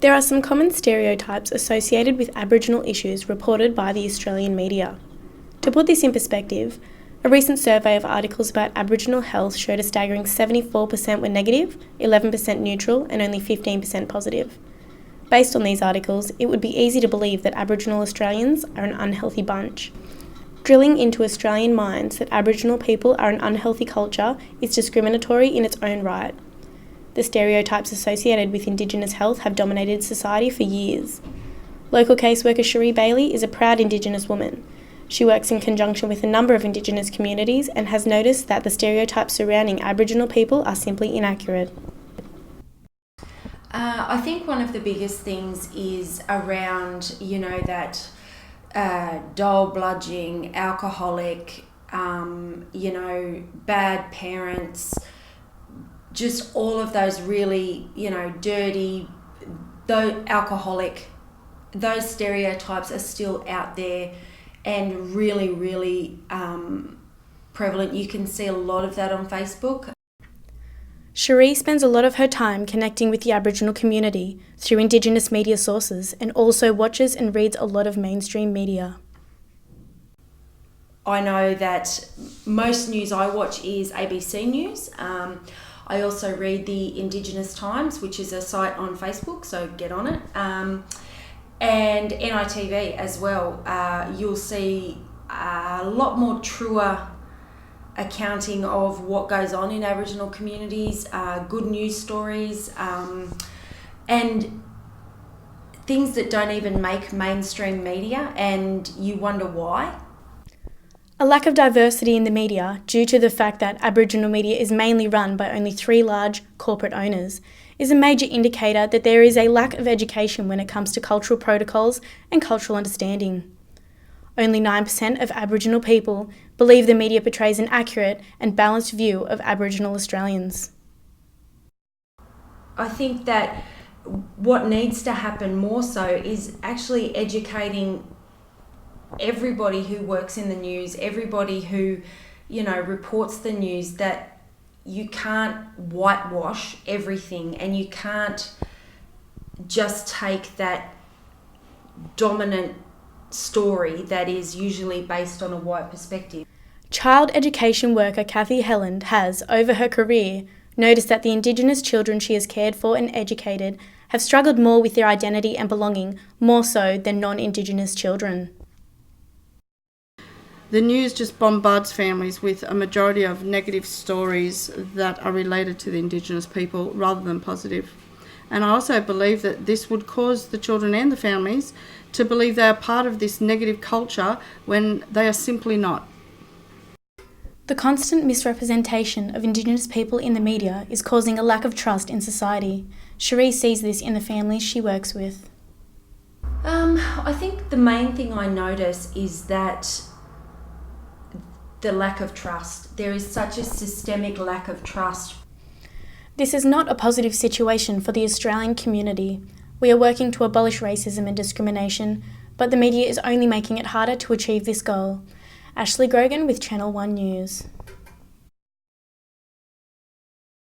There are some common stereotypes associated with Aboriginal issues reported by the Australian media. To put this in perspective, a recent survey of articles about Aboriginal health showed a staggering 74% were negative, 11% neutral, and only 15% positive. Based on these articles, it would be easy to believe that Aboriginal Australians are an unhealthy bunch. Drilling into Australian minds that Aboriginal people are an unhealthy culture is discriminatory in its own right. The stereotypes associated with Indigenous health have dominated society for years. Local caseworker Cherie Bailey is a proud Indigenous woman. She works in conjunction with a number of Indigenous communities and has noticed that the stereotypes surrounding Aboriginal people are simply inaccurate. I think one of the biggest things is around, that dole bludging, alcoholic, bad parents, just all of those really, dirty, though alcoholic, those stereotypes are still out there and really, really prevalent. You can see a lot of that on Facebook. Cherie spends a lot of her time connecting with the Aboriginal community through Indigenous media sources and also watches and reads a lot of mainstream media. I know that most news I watch is ABC News. I also read the Indigenous Times, which is a site on Facebook, so get on it. And NITV as well. You'll see a lot more truer accounting of what goes on in Aboriginal communities, good news stories, and things that don't even make mainstream media, and you wonder why. A lack of diversity in the media, due to the fact that Aboriginal media is mainly run by only 3 large corporate owners, is a major indicator that there is a lack of education when it comes to cultural protocols and cultural understanding. Only 9% of Aboriginal people believe the media portrays an accurate and balanced view of Aboriginal Australians. I think that what needs to happen more so is actually educating everybody who works in the news, everybody who, reports the news, that you can't whitewash everything and you can't just take that dominant story that is usually based on a white perspective. Child education worker Kathy Helland has, over her career, noticed that the Indigenous children she has cared for and educated have struggled more with their identity and belonging, more so than non-Indigenous children. The news just bombards families with a majority of negative stories that are related to the Indigenous people rather than positive. And I also believe that this would cause the children and the families to believe they are part of this negative culture when they are simply not. The constant misrepresentation of Indigenous people in the media is causing a lack of trust in society. Cherie sees this in the families she works with. I think the main thing I notice is that the lack of trust. There is such a systemic lack of trust. This is not a positive situation for the Australian community. We are working to abolish racism and discrimination, but the media is only making it harder to achieve this goal. Ashley Grogan with Channel 1 News.